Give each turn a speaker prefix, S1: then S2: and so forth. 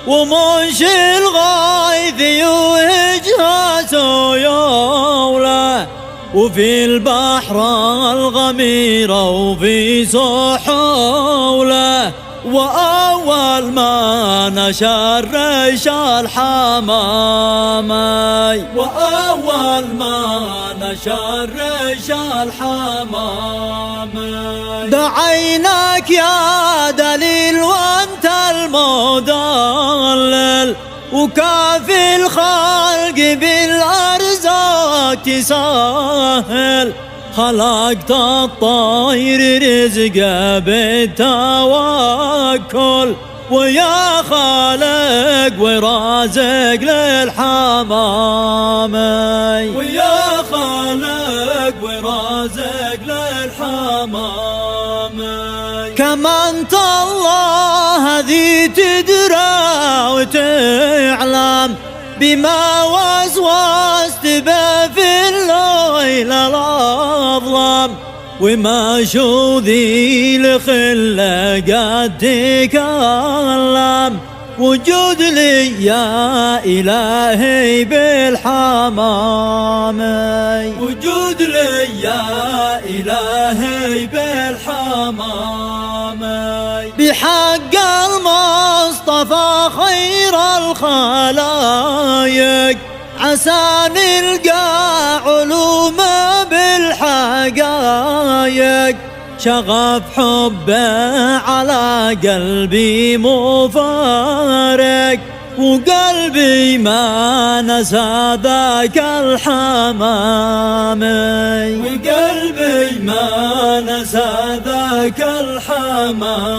S1: ومنشي الغيث يوهجها سيوله، وفي البحر الغميرة وفي سحوله، وأول ما نشى الريش الحمامي، وأول ما نشى الريش الحمامي، دعيناك يا دليل وانت المدلل، وكافي الخلق بالأرزاق تسهل، خلقت الطير رزقه بالتوكل، ويا خالق ورازق للحمامي، ويا خالق ورازق للحمامي، كما انت الله ذي تدرى وتعلم بما وسوست به في الليل الأظلم، وما شو ذي الخلة قد تكلم، وجود لي يا إلهي بالحمامي، وجود لي يا إلهي بالحمامي، بحق المصطفى خير الخلايق، عسى نلقى علومه بالحقايق، شغف حبه على قلبي مفارق، وقلبي ما نسى ذاك الحمامي، وقلبي ما نسى ذاك الحمامي.